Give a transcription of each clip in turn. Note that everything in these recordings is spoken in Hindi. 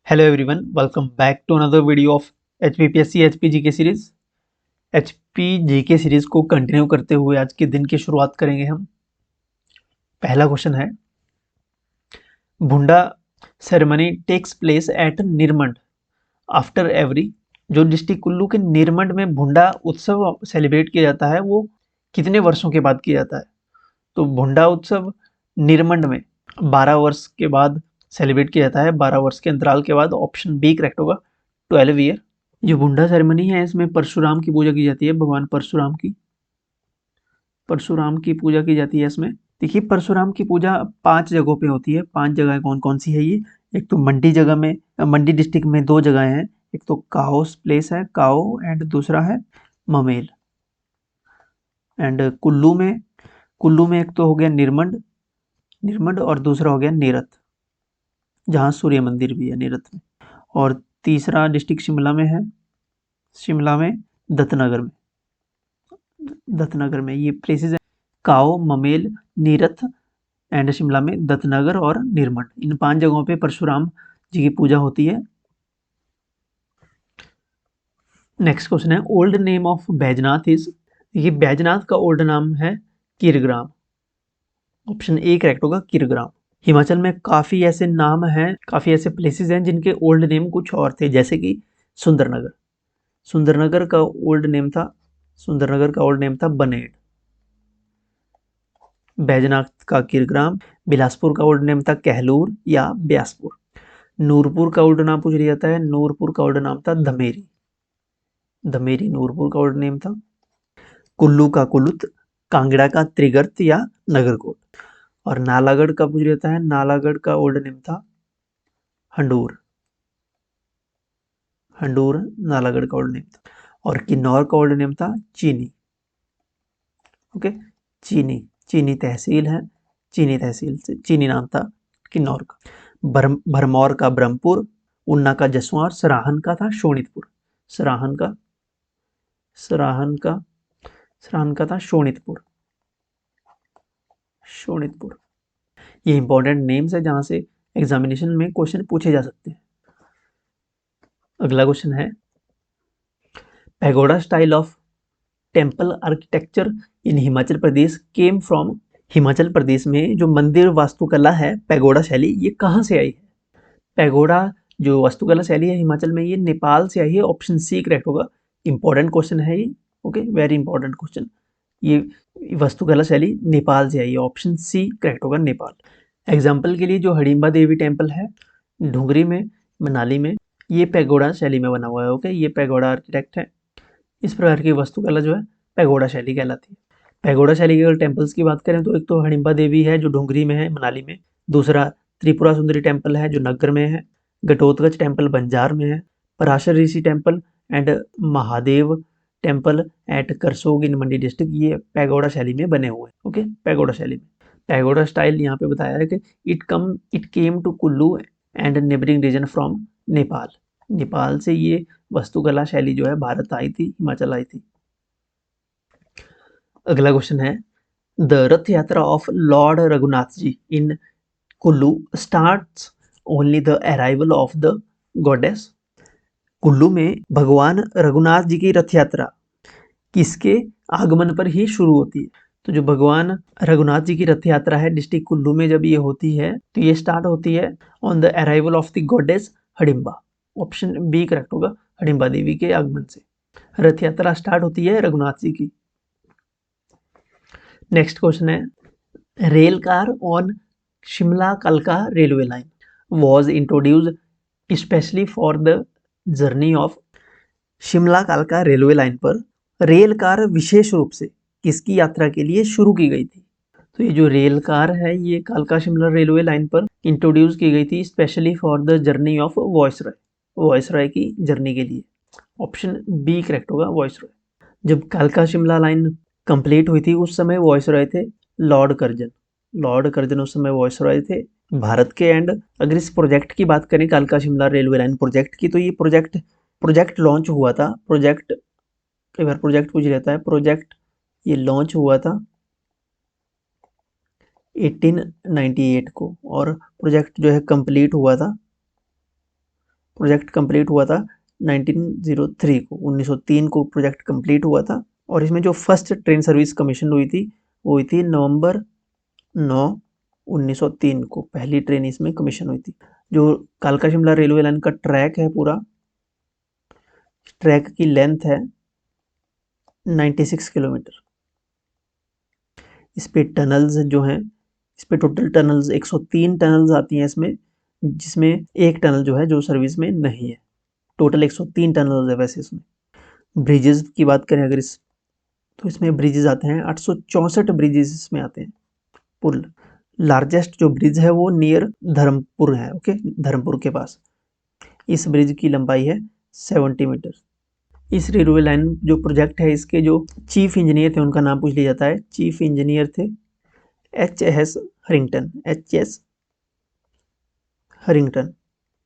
Hello everyone, welcome back to another video of HPPSC HP GK series. HP GK series को कंटिन्यू करते हुए आज के दिन की शुरुआत करेंगे हम। पहला क्वेश्चन है, Bhunda ceremony takes place at Nirmand after every. जो डिस्ट्रिक्ट कुल्लू के निरमंड में भुंडा उत्सव सेलिब्रेट किया जाता है वो कितने वर्षों के बाद किया जाता है? तो भुंडा उत्सव निरमंड में 12 वर्ष के बाद सेलिब्रेट किया जाता है, 12 वर्ष के अंतराल के बाद। ऑप्शन बी करेक्ट होगा, 12 ईयर। जो बुंडा सेरेमनी है इसमें परशुराम की पूजा की जाती है, भगवान परशुराम की पूजा की जाती है इसमें। देखिए, परशुराम की पूजा 5 जगहों पे होती है। 5 जगह कौन कौन सी है ये? एक तो मंडी डिस्ट्रिक्ट में 2 जगह हैं। एक तो काओ प्लेस है, काओ, एंड दूसरा है ममेल। एंड कुल्लू में एक तो हो गया निरमंड और दूसरा हो गया नेरथ, जहाँ सूर्य मंदिर भी है नेरथ में। और तीसरा डिस्ट्रिक्ट शिमला में है, शिमला में दत्तनगर में ये प्लेसेस है। काओ, ममेल, नीरथ एंड शिमला में दत्तनगर और निरमंड, इन 5 जगहों पे परशुराम जी की पूजा होती है। नेक्स्ट क्वेश्चन है, old name of Baijnath is. ये बैजनाथ का ओल्ड नाम है किरग्राम। ऑप्शन ए करेक्ट होगा, किरग्राम। हिमाचल में काफ़ी ऐसे नाम हैं, काफ़ी ऐसे प्लेसेस हैं जिनके ओल्ड नेम कुछ और थे, जैसे कि सुंदरनगर। सुंदरनगर का ओल्ड नेम था बनेड़। बैजनाथ का किरग्राम। बिलासपुर का ओल्ड नेम था कहलूर या ब्यासपुर। नूरपुर का ओल्ड नाम पूछ लिया जाता है, नूरपुर का ओल्ड नाम था धमेरी नूरपुर का ओल्ड नेम था। कुल्लू का कुलुत, कांगड़ा का त्रिगर्त या नगरकोट। और नालागढ़ का पूछ लिया जाता है, नालागढ़ का ओल्ड नेम था हंडूर नालागढ़ का ओल्ड नेम था। और किन्नौर का ओल्ड नेम था चीनी। ओके, चीनी तहसील है, चीनी तहसील से चीनी नाम था किन्नौर का। भरमौर का ब्रह्मपुर, उन्ना का जसवां और सराहन का था शोणितपुर। सराहन का था शोणितपुर। ये इंपॉर्टेंट नेम्स है जहां से एग्जामिनेशन में क्वेश्चन पूछे जा सकते हैं। अगला क्वेश्चन है, pagoda style of temple architecture in Himachal Pradesh came from. Himachal Pradesh में जो मंदिर वास्तुकला है पैगोडा शैली, ये कहाँ से आई है? पैगोडा जो वास्तुकला शैली है हिमाचल में, ये नेपाल से आई है। ऑप्शन सी करेक्ट होगा। इंपॉर्टेंट क्वेश्चन है ये, ओके, वेरी इंपॉर्टेंट क्वेश्चन। ये वास्तुकला शैली नेपाल से आई है, ऑप्शन सी करेक्ट होगा, नेपाल। एग्जाम्पल के लिए जो हडिम्बा देवी टेम्पल है ढुंगरी में, मनाली में, ये पैगोडा शैली में बना हुआ है। ओके, ये पैगोडा आर्किटेक्ट है। इस प्रकार की वास्तुकला जो है पैगोडा शैली कहलाती है। पैगोडा शैली के अगर टेम्पल्स की बात करें तो एक तो हडिम्बा देवी है जो ढुंगरी में है, मनाली में। दूसरा त्रिपुरा सुंदरी टेम्पल है जो नगर में है। घटोत्कच टेम्पल बंजार में है। Parashar Rishi temple and Mahadev temple at Karsog in Mandi district, ये पैगोडा शैली में बने हुए हैं। ओके, पैगोडा शैली में। पैगोडा स्टाइल यहाँ पे बताया है कि it came to Kullu and neighbouring region from Nepal से ये वास्तुकला शैली जो है भारत आई थी, हिमाचल आई थी। अगला क्वेश्चन है, the Rath Yatra of Lord Raghunath ji in Kullu starts only the arrival of the goddess. Kullu में भगवान रघुनाथ जी की रथ यात्रा किसके आगमन पर ही शुरू होती है? तो जो भगवान रघुनाथ जी की रथ यात्रा है डिस्ट्रिक्ट कुल्लू में जब ये होती है तो ये स्टार्ट होती है on the arrival of the goddess Hadimba. Option B correct होगा, हडिम्बा देवी के आगमन से रथ यात्रा स्टार्ट होती है रघुनाथ जी की। नेक्स्ट क्वेश्चन है, रेल कार ऑन शिमला कालका railway line was introduced specially for the journey of. Shimla कालका रेलवे लाइन पर रेल कार विशेष रूप से किसकी यात्रा के लिए शुरू की गई थी? तो ये जो रेल कार है ये कालका शिमला रेलवे लाइन पर इंट्रोड्यूस की गई थी specially for the journey of viceroy की जर्नी के लिए। ऑप्शन बी करेक्ट होगा, वॉयसरॉय। जब कालका शिमला लाइन कंप्लीट हुई थी उस समय वॉयसरॉय थे लॉर्ड कर्जन उस समय वॉयसरॉय थे भारत के। एंड अगर इस प्रोजेक्ट की बात करें कालका शिमला रेलवे लाइन प्रोजेक्ट की, तो ये प्रोजेक्ट लॉन्च हुआ था। कई बार प्रोजेक्ट पूछ लेता है, प्रोजेक्ट ये लॉन्च हुआ था 1898 को और प्रोजेक्ट जो है कंप्लीट हुआ था प्रोजेक्ट कंप्लीट हुआ था 1903 को, 1903 को प्रोजेक्ट कंप्लीट हुआ था। और इसमें जो फर्स्ट ट्रेन सर्विस कमीशन हुई थी वो हुई थी नवंबर 9 1903 को, पहली ट्रेन इसमें कमीशन हुई थी। जो कालका शिमला रेलवे लाइन का ट्रैक है, पूरा ट्रैक की लेंथ है 96 किलोमीटर। इस पे टनल्स जो हैं, इस पे टोटल टनल्स 103 टनल्स आती हैं इसमें, जिसमें एक टनल जो है जो सर्विस में नहीं है। टोटल 103 टनल्स है वैसे इसमें। ब्रिजेस की बात करें अगर तो इसमें ब्रिजेस आते हैं 864 ब्रिजेस इसमें आते हैं। पुल, लार्जेस्ट जो ब्रिज है वो नियर धर्मपुर है, ओके, धर्मपुर के पास। इस ब्रिज की लंबाई है 70 मीटर। इस रेलवे लाइन जो प्रोजेक्ट है, इसके जो चीफ इंजीनियर थे उनका नाम पूछ लिया जाता है। चीफ इंजीनियर थे H.S. Harrington, H.S. Harrington,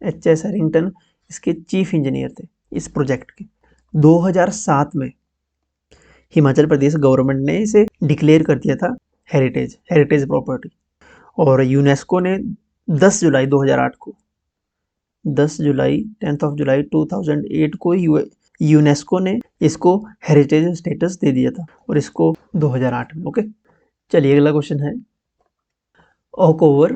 H.S. Harrington इसके चीफ इंजीनियर थे इस प्रोजेक्ट के। 2007 में हिमाचल प्रदेश गवर्नमेंट ने इसे डिक्लेयर कर दिया था हेरिटेज प्रॉपर्टी। और यूनेस्को ने 10 जुलाई 2008 को, 10 जुलाई 10th of जुलाई 2008 को यूनेस्को ने इसको हेरिटेज स्टेटस दे दिया था, और इसको 2008 में, ओके। चलिए अगला क्वेश्चन है, Oakover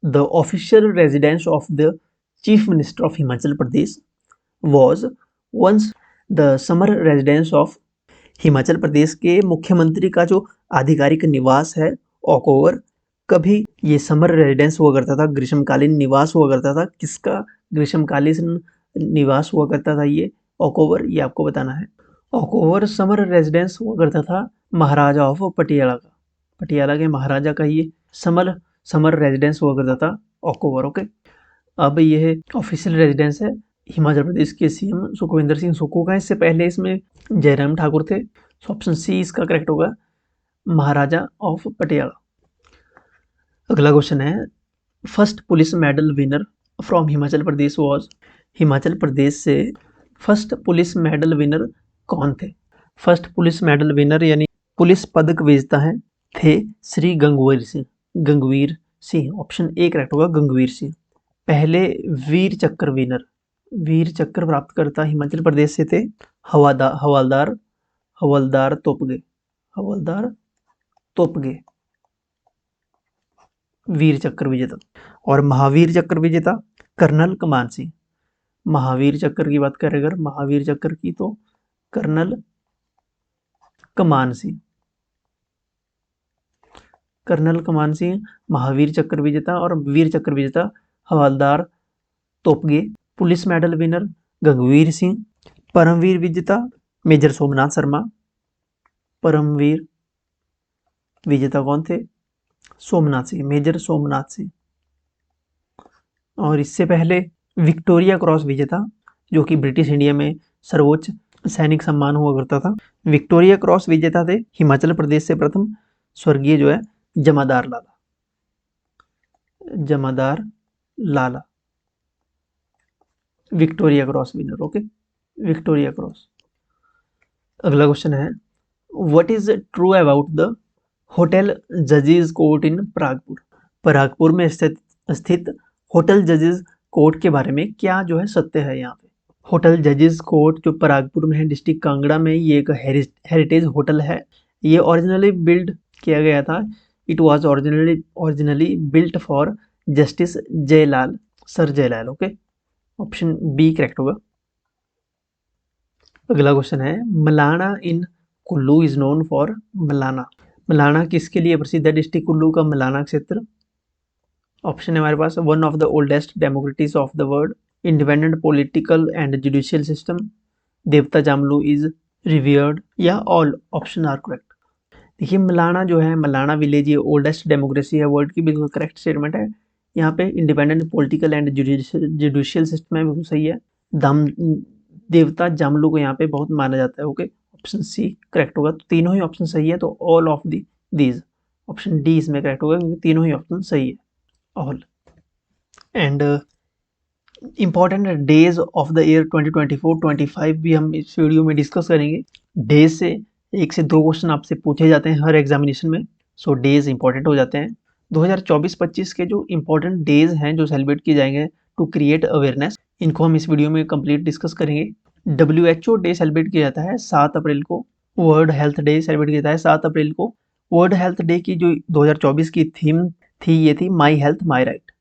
the official residence of the chief minister of Himachal Pradesh was once the summer residence of. Himachal Pradesh के मुख्यमंत्री का जो आधिकारिक निवास है ओकओवर, कभी ये समर रेजिडेंस हुआ करता था, ग्रीष्मकालीन निवास हुआ करता था। किसका ग्रीष्मकालीन निवास हुआ करता था ये ओकओवर, ये आपको बताना है। ओकओवर समर रेजिडेंस हुआ करता था महाराजा ऑफ पटियाला का, पटियाला के महाराजा का ये समर रेजिडेंस हुआ करता था ओकओवर, ओके। अब ये ऑफिशियल रेजिडेंस है हिमाचल प्रदेश के सीएम सुखविंदर सिंह सुक्खू का। इससे पहले इसमें जयराम ठाकुर थे। तो ऑप्शन सी इसका करेक्ट होगा, महाराजा ऑफ पटियाला। अगला क्वेश्चन है, first police medal winner from Himachal Pradesh was. Himachal Pradesh से फर्स्ट पुलिस मेडल विनर कौन थे? फर्स्ट पुलिस मेडल विनर यानी पुलिस पदक विजेता हैं थे Shri Gangveer Singh. Option A correct होगा, गंगवीर सिंह। पहले वीर चक्र प्राप्त करता हिमाचल प्रदेश से थे हवलदार तोपगे वीर चक्र विजेता। और महावीर चक्र विजेता कर्नल कमान सिंह। महावीर चक्र की बात करें अगर, महावीर चक्र की, तो कर्नल कमान सिंह महावीर चक्र विजेता। और वीर चक्र विजेता हवलदार Topge. Police medal winner Gangveer Singh. Paramvir विजेता मेजर सोमनाथ शर्मा। परमवीर विजेता कौन थे? सोमनाथ सिंह, मेजर सोमनाथ सिंह। और इससे पहले विक्टोरिया क्रॉस विजेता, जो कि ब्रिटिश इंडिया में सर्वोच्च सैनिक सम्मान हुआ करता था, विक्टोरिया क्रॉस विजेता थे हिमाचल प्रदेश से प्रथम स्वर्गीय जो है जमादार Lala. Victoria Cross winner, okay, Victoria Cross. अगला क्वेश्चन है, what is true about the hotel जजेस कोर्ट इन परागपुर। परागपुर में स्थित होटल जजेस कोर्ट के बारे में क्या जो है सत्य है यहाँ पे? होटल जजेस कोर्ट जो परागपुर में है, डिस्ट्रिक्ट कांगड़ा में, ये एक हेरिटेज होटल है। ये ओरिजिनली बिल्ड किया गया था, it was originally built for justice Jailal, sir Jailal, okay. Option B correct होगा। अगला क्वेश्चन है, Malana in Kullu is known for. Malana किसके लिए प्रसिद्ध है? डिस्ट्रिक्ट कुल्लू का मलाना क्षेत्र। ऑप्शन है हमारे पास, one of the oldest democracies of the world, independent political and judicial system, devta Jamlu is revered, या ऑल ऑप्शन आर करेक्ट। देखिए मलाना जो है, मलाना विलेज, ये ओल्डेस्ट डेमोक्रेसी है वर्ल्ड की, बिल्कुल करेक्ट स्टेटमेंट है। यहाँ पे independent political and judicial system है, बिल्कुल सही है। देवता जामलू को यहाँ पे बहुत माना जाता है, ओके। ऑप्शन सी करेक्ट होगा। तो तीनों ही ऑप्शन सही है, तो all of these, option D इसमें करेक्ट होगा, क्योंकि तीनों ही ऑप्शन सही है, all. And important days of the year 2024-25 भी हम इस वीडियो में डिस्कस करेंगे। डेज से 1 से 2 क्वेश्चन आपसे पूछे जाते हैं हर एग्जामिनेशन में, डेज इंपॉर्टेंट हो जाते हैं। 2024-25 के जो इम्पोर्टेंट डेज हैं जो सेलिब्रेट किए जाएंगे टू क्रिएट अवेयरनेस। इनको हम इस वीडियो में कंप्लीट डिस्कस करेंगे। WHO डे सेलिब्रेट किया जाता है 7 अप्रैल को। वर्ल्ड हेल्थ डे सेलिब्रेट किया जाता है 7 अप्रैल को। वर्ल्ड हेल्थ डे की जो 2024 की थीम थी, ये थी my health my right.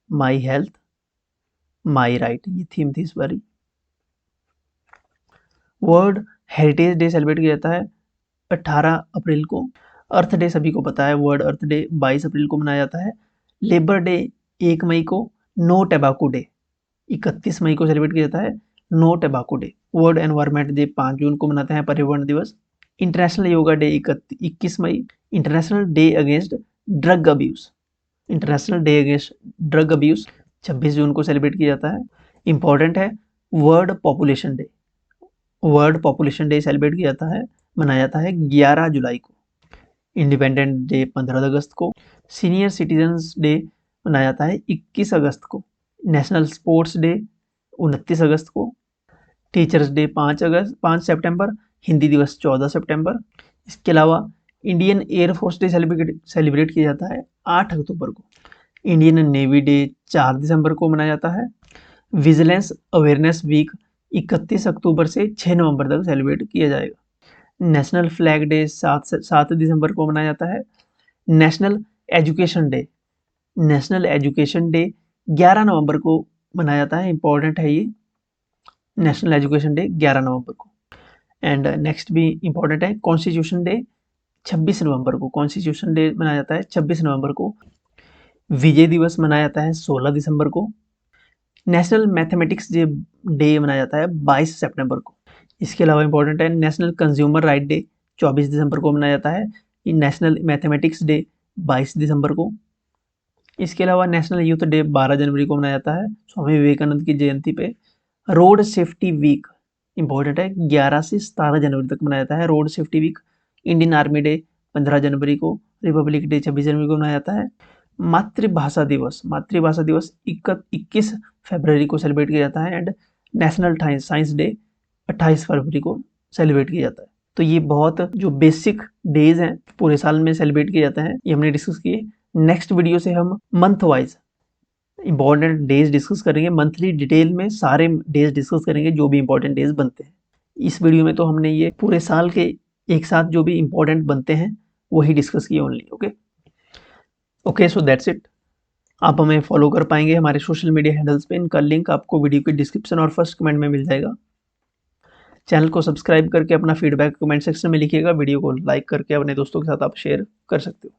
My health my right, ये थीम थी इस बारी। वर्ल्ड हेरिटेज डे सेलिब्रेट किया जाता है 18 अप्रैल को। अर्थ डे सभी को पता है, वर्ल्ड अर्थ डे 22 अप्रैल को मनाया जाता है। लेबर डे 1 मई को। नो टैबाकू डे 31 मई को सेलिब्रेट किया जाता है, no tobacco day. World environment day 5 जून को मनाते हैं, पर्यावरण दिवस। इंटरनेशनल योगा डे 21 मई। International day against drug abuse, international day against drug abuse 26 जून को सेलिब्रेट किया जाता है। इंपॉर्टेंट है, world population day. World population day celebrate किया जाता है, मनाया जाता है 11 जुलाई को। इंडिपेंडेंट डे 15 अगस्त को। सीनियर सिटीजन्स डे मनाया जाता है 21 अगस्त को। नेशनल स्पोर्ट्स डे 29 अगस्त को। टीचर्स डे 5 सितंबर। हिंदी दिवस 14 सितंबर। इसके अलावा इंडियन एयरफोर्स डे सेलिब्रेट किया जाता है 8 अक्टूबर को। इंडियन नेवी डे 4 दिसंबर को मनाया जाता है। विजिलेंस अवेयरनेस वीक 31 अक्टूबर से 6 नवंबर तक सेलिब्रेट किया जाएगा। नेशनल फ्लैग डे 7 दिसंबर को मनाया जाता है। National education day, national education day 11 नवंबर को मनाया जाता है। इंपॉर्टेंट है ये, नेशनल एजुकेशन डे 11 नवंबर को। एंड नेक्स्ट भी इंपॉर्टेंट है, कॉन्स्टिट्यूशन डे 26 नवंबर को। कॉन्स्टिट्यूशन डे मनाया जाता है 26 नवंबर को। विजय दिवस मनाया जाता है 16 दिसंबर को। नेशनल मैथमेटिक्स डे मनाया जाता है 22 सितंबर को। इसके अलावा इंपॉर्टेंट है, नेशनल कंज्यूमर राइट डे 24 दिसंबर को मनाया जाता है। नेशनल मैथमेटिक्स डे 22 दिसंबर को। इसके अलावा नेशनल यूथ डे 12 जनवरी को मनाया जाता है, स्वामी विवेकानंद की जयंती पे। रोड सेफ्टी वीक इंपॉर्टेंट है, 11 से 17 जनवरी तक मनाया जाता है road safety week. Indian army day 15 जनवरी को। रिपब्लिक डे 26 जनवरी को मनाया जाता है। मातृभाषा दिवस 21 फरवरी को सेलिब्रेट किया जाता है। एंड नेशनल साइंस डे 28 फरवरी को सेलिब्रेट किया जाता है। तो ये बहुत जो बेसिक डेज हैं पूरे साल में सेलिब्रेट किए जाते हैं, ये हमने डिस्कस किए। नेक्स्ट वीडियो से हम month wise important days discuss करेंगे, मंथली डिटेल में सारे डेज डिस्कस करेंगे जो भी इंपॉर्टेंट डेज बनते हैं। इस वीडियो में तो हमने ये पूरे साल के एक साथ जो भी इंपॉर्टेंट बनते हैं वही डिस्कस किए only. Okay, so that's it. आप हमें फॉलो कर पाएंगे हमारे सोशल मीडिया हैंडल्स पे, इनका लिंक आपको वीडियो के डिस्क्रिप्शन और फर्स्ट कमेंट में मिल जाएगा। चैनल को सब्सक्राइब करके अपना फीडबैक कमेंट सेक्शन में लिखिएगा। वीडियो को लाइक करके अपने दोस्तों के साथ आप शेयर कर सकते हो।